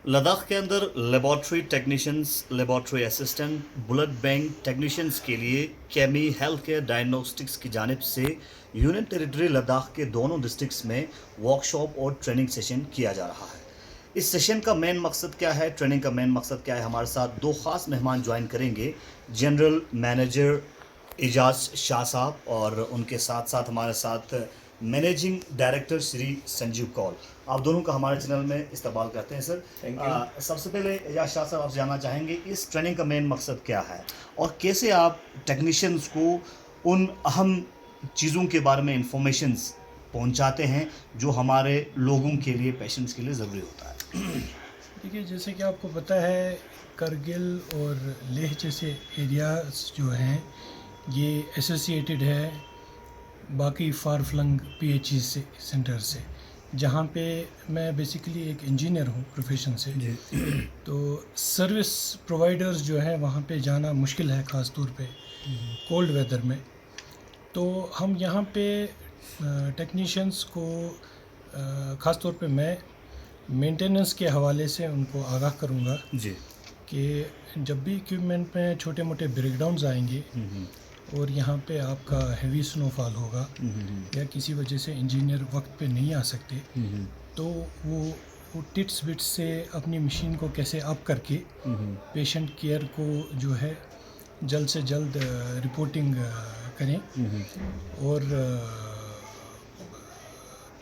लद्दाख के अंदर laboratory technicians, laboratory assistant, blood bank technicians के लिए केमी हेल्थ केयर डायग्नोस्टिक्स की जानिब से यूनियन टेरिटरी लद्दाख के दोनों डिस्ट्रिक्ट्स में वर्कशॉप और ट्रेनिंग सेशन किया जा रहा है। इस सेशन का मेन मकसद क्या है, ट्रेनिंग का मेन मकसद क्या है, हमारे साथ दो ख़ास मेहमान ज्वाइन करेंगे। जनरल मैनेजर एजाज शाह साहब और उनके साथ साथ हमारे साथ मैनेजिंग डायरेक्टर श्री संजीव कौल। आप दोनों का हमारे चैनल में इस्तेमाल करते हैं सर। Thank you. सबसे पहले एजाज शाह साहब, आपसे जानना चाहेंगे इस ट्रेनिंग का मेन मकसद क्या है और कैसे आप टेक्नीशियंस को उन अहम चीज़ों के बारे में इंफॉर्मेशंस पहुंचाते हैं जो हमारे लोगों के लिए, पेशेंट्स के लिए ज़रूरी होता है। देखिए, जैसे कि आपको पता है, करगिल और लेह जैसे एरियाज जो हैं ये एसोसिएटेड है बाकी फार फ्लंग पीएचई से सेंटर से, जहाँ पे मैं बेसिकली एक इंजीनियर हूँ प्रोफेशन से। तो सर्विस प्रोवाइडर्स जो है वहाँ पे जाना मुश्किल है, ख़ास तौर पे कोल्ड वेदर में। तो हम यहाँ पे टेक्नीशियंस को ख़ास तौर पे मैं मेंटेनेंस के हवाले से उनको आगाह करूँगा जी। कि जब भी इक्विपमेंट में छोटे मोटे ब्रेकडाउन्स आएंगे और यहाँ पे आपका हैवी स्नोफॉल होगा या किसी वजह से इंजीनियर वक्त पे नहीं आ सकते, तो वो टिट्स बिट्स से अपनी मशीन को कैसे अप करके पेशेंट केयर को जो है जल्द से जल्द रिपोर्टिंग करें और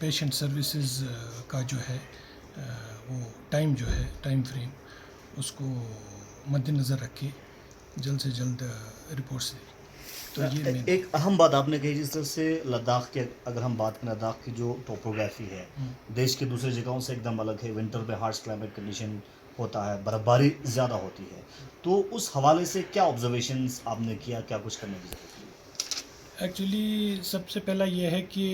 पेशेंट सर्विसेज का जो है वो टाइम जो है, टाइम फ्रेम, उसको मद्देनज़र रखे जल्द से जल्द रिपोर्ट्स दें। तो ये एक अहम बात आपने कही, जिस तरह से लद्दाख के, अगर हम बात करें लद्दाख की जो टोपोग्राफी है देश के दूसरे जगहों से एकदम अलग है। विंटर में हार्श क्लाइमेट कंडीशन होता है, बर्फबारी ज़्यादा होती है, तो उस हवाले से क्या ऑब्जर्वेशंस आपने किया, क्या कुछ करने की ज़रूरत है? एक्चुअली सबसे पहला ये है कि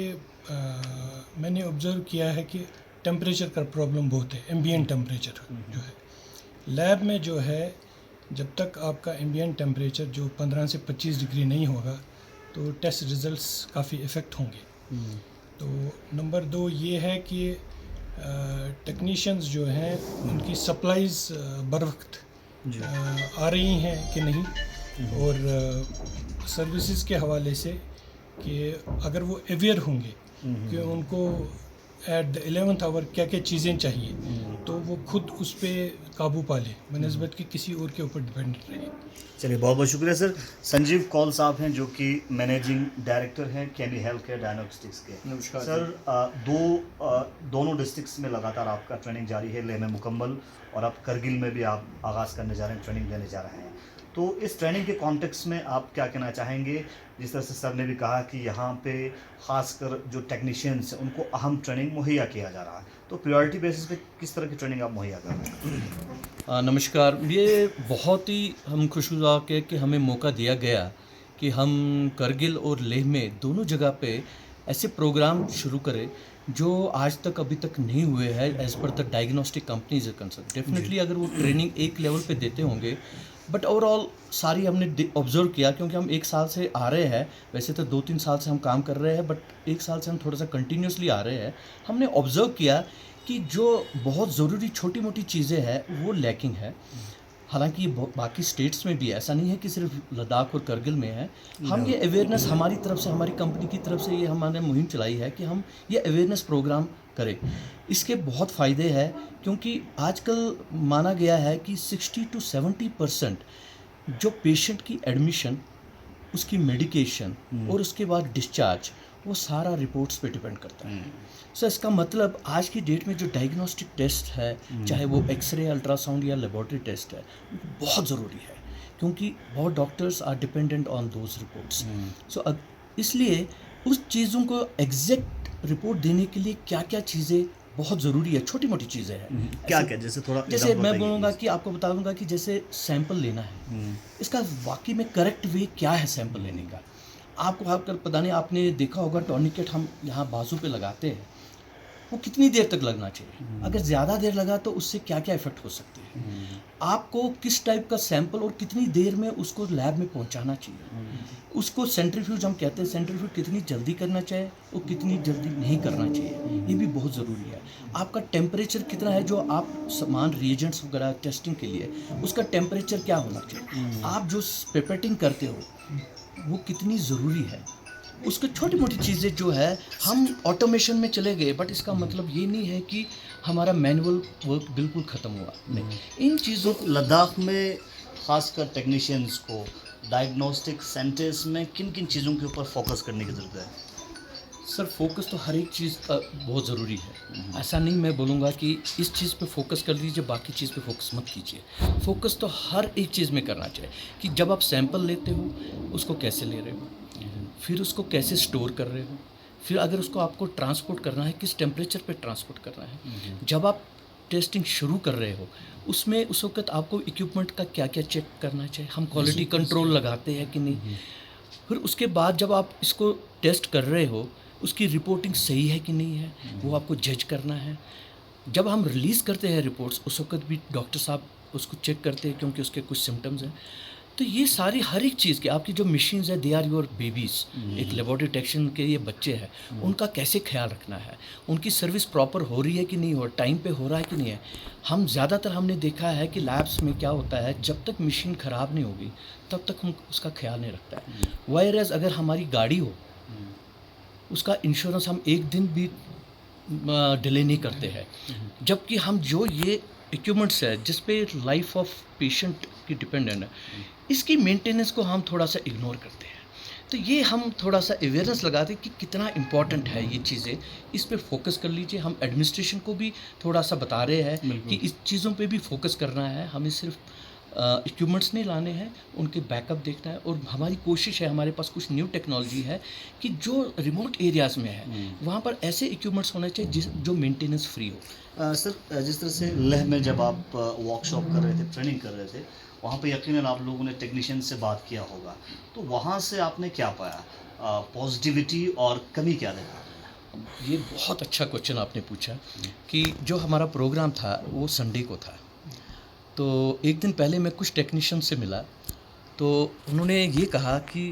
मैंने ऑब्ज़र्व किया है कि टेम्परेचर का प्रॉब्लम बहुत है। एम्बिएंट टेम्परेचर जो है लैब में जो है, जब तक आपका एम्बिएंट टेम्परेचर जो 15 से 25 डिग्री नहीं होगा तो टेस्ट रिज़ल्ट्स काफ़ी इफ़ेक्ट होंगे। तो नंबर 2 ये है कि टेक्नीशियंस जो हैं उनकी सप्लाईज़ बर वक्त आ रही हैं कि नहीं, और सर्विसेज के हवाले से कि अगर वो अवेयर होंगे कि उनको एट द 11th आवर क्या क्या चीज़ें चाहिए, तो वो खुद उस पर काबू पा लें बनस्बत कि किसी और के ऊपर डिपेंडेंट रहे। चलिए, बहुत बहुत शुक्रिया सर। संजीव कौल साहब हैं जो कि मैनेजिंग डायरेक्टर हैं केमी हेल्थ केयर डायग्नोस्टिक्स के। नमस्कार सर, दोनों डिस्ट्रिक्ट्स में लगातार आपका ट्रेनिंग जारी है। लेह में मुकम्मल और अब करगिल में भी आप आगाज़ करने जा रहे हैं, ट्रेनिंग देने जा रहे हैं। तो इस ट्रेनिंग के कॉन्टेक्स्ट में आप क्या कहना चाहेंगे? जिस तरह से सर ने भी कहा कि यहाँ पे ख़ासकर जो टेक्नीशियंस हैं उनको अहम ट्रेनिंग मुहैया किया जा रहा है, तो प्रायोरिटी बेसिस पे किस तरह की ट्रेनिंग आप मुहैया कर रहे हैं? नमस्कार। ये बहुत ही हम खुशगवार के कि हमें मौका दिया गया कि हम करगिल और लेह में दोनों जगह पे ऐसे प्रोग्राम शुरू करें जो आज तक अभी तक नहीं हुए हैं as per the diagnostic companies concern. Definitely अगर वो ट्रेनिंग एक लेवल पे देते होंगे, बट ओवरऑल सारी हमने ऑब्जर्व किया, क्योंकि हम 1 साल से आ रहे हैं, वैसे तो 2-3 साल से हम काम कर रहे हैं, बट 1 साल से हम थोड़ा सा कंटिन्यूसली आ रहे हैं। हमने ऑब्जर्व किया कि जो बहुत ज़रूरी छोटी मोटी चीज़ें हैं वो लैकिंग है। हालांकि ये बाकी स्टेट्स में भी है, ऐसा नहीं है कि सिर्फ लद्दाख और करगिल में है। हम ये अवेयरनेस हमारी तरफ से, हमारी कंपनी की तरफ से ये हमने मुहिम चलाई है कि हम ये अवेयरनेस प्रोग्राम करें। इसके बहुत फ़ायदे हैं, क्योंकि आजकल माना गया है कि 60 to 70% जो पेशेंट की एडमिशन, उसकी मेडिकेशन और उसके बाद डिस्चार्ज, वो सारा रिपोर्ट्स पे डिपेंड करता है। सो इसका मतलब आज की डेट में जो डायग्नोस्टिक टेस्ट है, चाहे वो एक्सरे, अल्ट्रासाउंड या लेबॉर्ट्री टेस्ट है, बहुत ज़रूरी है, क्योंकि बहुत doctors are dependent on those reports. So इसलिए उस चीज़ों को एग्जैक्ट रिपोर्ट देने के लिए क्या क्या चीज़ें बहुत ज़रूरी है, छोटी मोटी चीज़ें हैं। क्या क्या, जैसे थोड़ा जैसे मैं बोलूँगा कि आपको बता दूँगा कि जैसे सैंपल लेना है, इसका वाकई में करेक्ट वे क्या है सैंपल लेने का। आपको पता नहीं, आपने देखा होगा टॉर्निकेट हम यहाँ बाजू पे लगाते हैं, वो कितनी देर तक लगना चाहिए? अगर ज़्यादा देर लगा तो उससे क्या क्या इफ़ेक्ट हो सकते हैं? आपको किस टाइप का सैंपल और कितनी देर में उसको लैब में पहुँचाना चाहिए? उसको सेंट्रीफ्यूज हम कहते हैं, सेंट्रीफ्यूज कितनी जल्दी करना चाहिए और कितनी जल्दी नहीं करना चाहिए, ये भी बहुत ज़रूरी है। आपका टेम्परेचर कितना है, जो आप सामान रिएजेंट्स वगैरह टेस्टिंग के लिए उसका टेम्परेचर क्या होना चाहिए, आप जो पेपेटिंग करते हो वो कितनी ज़रूरी है, उसकी छोटी मोटी चीज़ें जो है। हम ऑटोमेशन में चले गए, बट इसका मतलब ये नहीं है कि हमारा मैनुअल वर्क बिल्कुल ख़त्म हुआ, नहीं। इन चीज़ों लद्दाख में खासकर टेक्नीशियंस को डायग्नोस्टिक सेंटर्स में किन किन चीज़ों के ऊपर फोकस करने की ज़रूरत है? सर फोकस तो हर एक चीज़ बहुत ज़रूरी है। ऐसा नहीं मैं बोलूँगा कि इस चीज़ पे फोकस कर लीजिए, बाकी चीज़ पे फोकस मत कीजिए। फोकस तो हर एक चीज़ में करना चाहिए कि जब आप सैंपल लेते हो उसको कैसे ले रहे हो, फिर उसको कैसे स्टोर कर रहे हो, फिर अगर उसको आपको ट्रांसपोर्ट करना है किस टेम्परेचर पे ट्रांसपोर्ट करना है। जब आप टेस्टिंग शुरू कर रहे हो उसमें उस वक्त आपको इक्विपमेंट का क्या क्या चेक करना चाहिए, हम क्वालिटी कंट्रोल लगाते हैं कि नहीं। फिर उसके बाद जब आप इसको टेस्ट कर रहे हो उसकी रिपोर्टिंग सही है कि नहीं है, वो आपको जज करना है। जब हम रिलीज़ करते हैं रिपोर्ट्स उस वक्त भी डॉक्टर साहब उसको चेक करते हैं क्योंकि उसके कुछ सिम्टम्स हैं। तो ये सारी हर एक चीज़ की आपकी जो मशीन्स है दे आर योर बेबीज़, एक लेबोरेटरी टेक्नीशियन के ये बच्चे हैं, उनका कैसे ख्याल रखना है, उनकी सर्विस प्रॉपर हो रही है कि नहीं हो, टाइम पे हो रहा है कि नहीं है। हम ज़्यादातर हमने देखा है कि लैब्स में क्या होता है, जब तक मशीन ख़राब नहीं होगी तब तक हम उसका ख्याल नहीं रखता है। वायरस अगर हमारी गाड़ी हो उसका इंश्योरेंस हम एक दिन भी डिले नहीं करते हैं, जबकि हम जो ये इक्विपमेंट्स है जिस पे लाइफ ऑफ पेशेंट की डिपेंडेंट है, इसकी मेंटेनेंस को हम थोड़ा सा इग्नोर करते हैं। तो ये हम थोड़ा सा अवेयरनेस लगाते हैं कि कितना इम्पॉर्टेंट है ये चीज़ें, इस पे फोकस कर लीजिए। हम एडमिनिस्ट्रेशन को भी थोड़ा सा बता रहे हैं कि इस चीज़ों पे भी फोकस करना है, हमें सिर्फ इक्विपमेंट्स नहीं लाने हैं, उनके बैकअप देखना है। और हमारी कोशिश है, हमारे पास कुछ न्यू टेक्नोलॉजी है कि जो रिमोट एरियाज़ में है वहाँ पर ऐसे इक्विपमेंट्स होने चाहिए जो मेंटेनेंस फ्री हो। सर, जिस तरह से लेह में जब आप वर्कशॉप कर रहे थे, ट्रेनिंग कर रहे थे, वहाँ पे यकीनन आप लोगों ने टेक्नीशियन से बात किया होगा, तो वहाँ से आपने क्या पाया, पॉजिटिविटी और कमी क्या देखा? ये बहुत अच्छा क्वेश्चन आपने पूछा कि जो हमारा प्रोग्राम था वो संडे को था। तो एक दिन पहले मैं कुछ टेक्नीशियन से मिला, तो उन्होंने ये कहा कि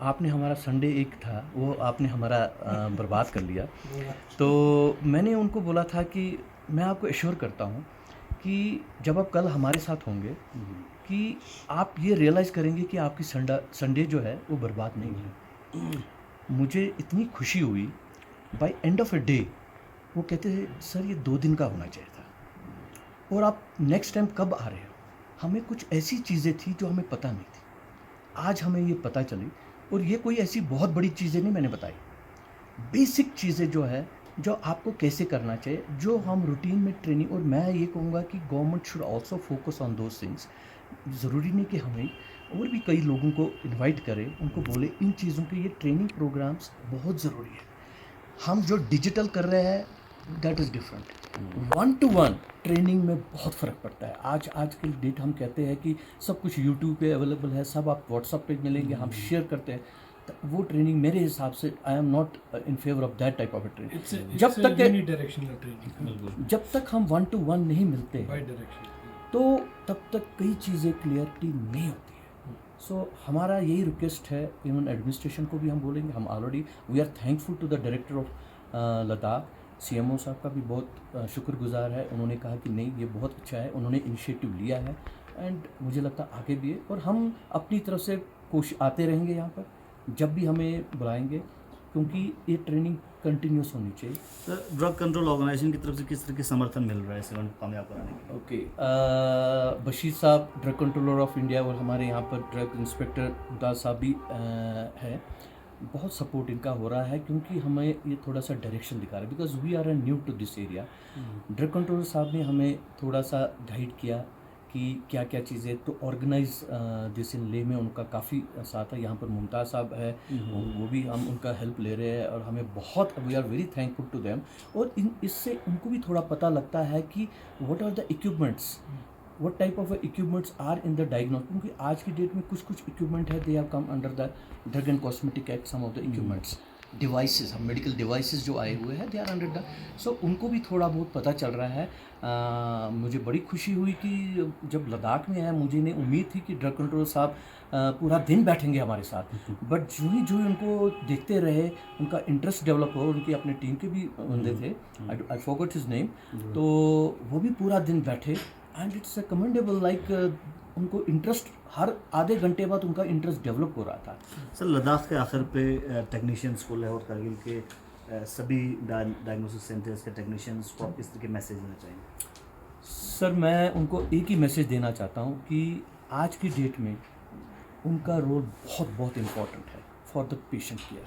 आपने हमारा संडे एक था वो आपने हमारा बर्बाद कर लिया। तो मैंने उनको बोला था कि मैं आपको एश्योर करता हूँ कि जब आप कल हमारे साथ होंगे कि आप ये रियलाइज़ करेंगे कि आपकी संडे जो है वो बर्बाद नहीं है। मुझे इतनी खुशी हुई, by end of a day वो कहते थे सर ये 2 दिन का होना चाहिए था, और आप नेक्स्ट टाइम कब आ रहे हो। हमें कुछ ऐसी चीज़ें थी जो हमें पता नहीं थी, आज हमें ये पता चली। और ये कोई ऐसी बहुत बड़ी चीज़ें नहीं मैंने बताई, बेसिक चीज़ें जो है जो आपको कैसे करना चाहिए, जो हम रूटीन में ट्रेनिंग। और मैं ये कहूँगा कि government should also focus on those things. ज़रूरी नहीं कि हमें और भी कई लोगों को इनवाइट करें, उनको बोले इन चीज़ों के ये ट्रेनिंग प्रोग्राम्स बहुत ज़रूरी है। हम जो डिजिटल कर रहे हैं that is different. 1-to-1 training में बहुत फ़र्क पड़ता है। आज की डेट हम कहते हैं कि सब कुछ यूट्यूब पे अवेलेबल है, सब आप व्हाट्सअप पे मिलेंगे, हम शेयर करते हैं। तो वो ट्रेनिंग मेरे हिसाब से I am not in favour of that type of a training. जब तक हम 1-to-1 नहीं मिलते तो तब तक कई चीज़ें क्लियरिटी नहीं होती है। सो हमारा यही रिक्वेस्ट है, इवन एडमिनिस्ट्रेशन को भी हम बोलेंगे, हम already we are thankful to the director of Ladakh, CMO साहब का भी बहुत शुक्रगुजार है। उन्होंने कहा कि नहीं ये बहुत अच्छा है, उन्होंने इनिशिएटिव लिया है एंड मुझे लगता है आगे भी है। और हम अपनी तरफ से कोशिश आते रहेंगे यहाँ पर जब भी हमें बुलाएंगे, क्योंकि ये ट्रेनिंग कंटिन्यूस होनी चाहिए। सर, ड्रग कंट्रोल ऑर्गेनाइजेशन की तरफ से किस तरह की समर्थन मिल रहा है इस इवेंट को कामयाब कराने के लिए? ओके, बशीर साहब ड्रग कंट्रोलर ऑफ इंडिया और हमारे यहाँ पर ड्रग इंस्पेक्टर दास साहब भी है, बहुत सपोर्ट इनका हो रहा है क्योंकि हमें ये थोड़ा सा डायरेक्शन दिखा रहा है, because we are new to this area. Drug controller साहब ने हमें थोड़ा सा गाइड किया कि क्या क्या चीज़ें, तो ऑर्गेनाइज दिस इन ले में उनका काफ़ी साथ है। यहाँ पर मुमताज़ साहब है, वो भी हम उनका हेल्प ले रहे हैं और हमें बहुत we are very thankful to them. और इससे उनको भी थोड़ा पता लगता है कि what are the equipments, what type of equipments are in the diagnostic, क्योंकि आज की डेट में कुछ इक्विपमेंट है they have come under the drug and cosmetic act, some of the equipments. Devices, हम मेडिकल डिवाइसेस जो आए हुए हैं they are under the, so उनको भी थोड़ा बहुत पता चल रहा है। मुझे बड़ी खुशी हुई कि जब लद्दाख में आया, मुझे नहीं उम्मीद थी कि ड्रग कंट्रोल साहब पूरा दिन बैठेंगे हमारे साथ, बट जो ही उनको देखते रहे, उनका इंटरेस्ट डेवलप हो। उनकी अपने टीम के भी बंदे थे, आई फॉरगॉट हिज नेम, तो वो भी पूरा दिन बैठे, and it's a commendable, like उनको इंटरेस्ट हर आधे घंटे बाद उनका इंटरेस्ट डेवलप हो रहा था। सर, लद्दाख के आखिर पे टेक्नीशियंस को, लाहौर कारगिल के सभी डायग्नोसिस सेंटर्स के टेक्नीशियंस को आप किस तरह के मैसेज देना चाहेंगे? सर, मैं उनको एक ही मैसेज देना चाहता हूँ कि आज की डेट में उनका रोल बहुत बहुत इम्पोर्टेंट है फॉर द पेशेंट केयर।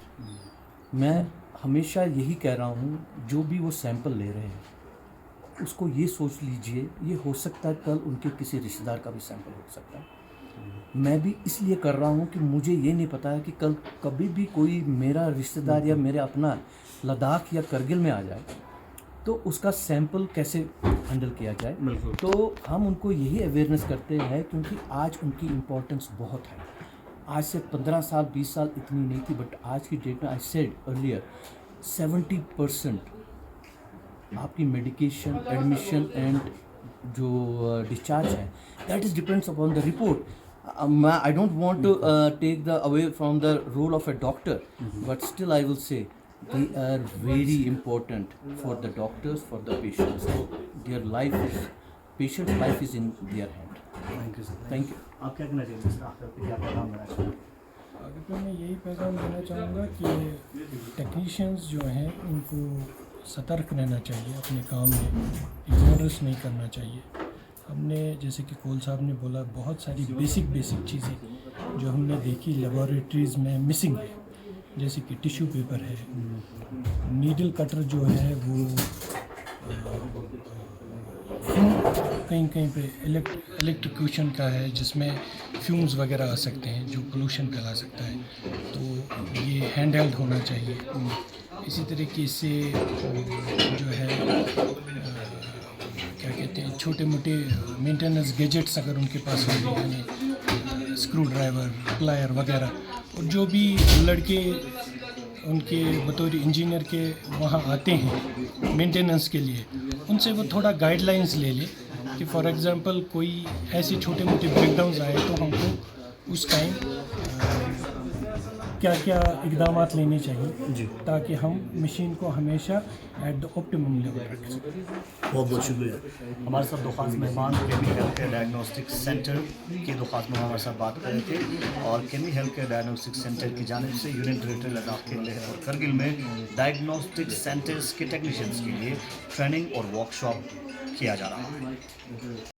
मैं हमेशा यही कह रहा हूँ, जो भी वो सैंपल ले रहे हैं उसको ये सोच लीजिए, ये हो सकता है कल उनके किसी रिश्तेदार का भी सैंपल हो सकता है। मैं भी इसलिए कर रहा हूँ कि मुझे ये नहीं पता है कि कल कभी भी कोई मेरा रिश्तेदार या मेरे अपना लद्दाख या करगिल में आ जाए तो उसका सैंपल कैसे हैंडल किया जाए। तो हम उनको यही अवेयरनेस करते हैं, क्योंकि आज उनकी इम्पोर्टेंस बहुत है। आज से 15 साल 20 साल इतनी नहीं थी, बट आज की डेट में, आई सेड अर्लियर, 70% आपकी मेडिकेशन, एडमिशन एंड जो डिस्चार्ज है, that is depends upon the report. I don't want to take the away from the role of a doctor, but still I will say they are very important for the doctors, for the patients. So their life is, patient's life is in their hand. Thank you sir. Thank you. आप क्या कहना चाहेंगे sir, आखिर पे क्या पैगाम देना चाहेंगे? आगे तो मैं यही पैगाम देना चाहूँगा कि टेक्नीशियंस जो हैं उनको सतर्क रहना चाहिए, अपने काम में इग्नोरेंस नहीं करना चाहिए। हमने, जैसे कि कोल साहब ने बोला, बहुत सारी बेसिक चीज़ें जो हमने देखी लेबॉरेटरीज़ में मिसिंग है, जैसे कि टिश्यू पेपर है, नीडल कटर जो है वो कहीं पे इलेक्ट्रिक्यूशन का है, जिसमें फ्यूम्स वगैरह आ सकते हैं जो पोल्यूशन फैला सकता है, तो ये हैंड हेल्ड होना चाहिए। इसी तरीके से जो है क्या कहते हैं, छोटे मोटे मेंटेनेंस गैजेट्स अगर उनके पास होंगे, यानी स्क्रू ड्राइवर, प्लायर वगैरह, और जो भी लड़के उनके बतौर इंजीनियर के वहाँ आते हैं मेंटेनेंस के लिए, उनसे वो थोड़ा गाइडलाइंस ले लें कि फॉर एग्ज़ाम्पल कोई ऐसे छोटे मोटे ब्रेकडाउन्स आए तो हमको उस टाइम क्या क्या इकदाम लेने चाहिए जी, ताकि हम मशीन को हमेशा एट द ऑप्टिमम लेवल रख सकें। बहुत बहुत शुक्रिया। हमारे साथ दो खास मेहमान केमी हेल्थ केयर डायग्नोस्टिक सेंटर के दो खास मेहमान हमारे साथ बात कर रहे थे, और केमी हेल्थ केयर डायग्नोस्टिक सेंटर की जानिब से यूनियन टेरिटरी लद्दाख के लेह और करगिल में डायग्नोस्टिक सेंटर्स के टेक्नीशियंस के लिए ट्रेनिंग और वर्कशॉप किया जा रहा है।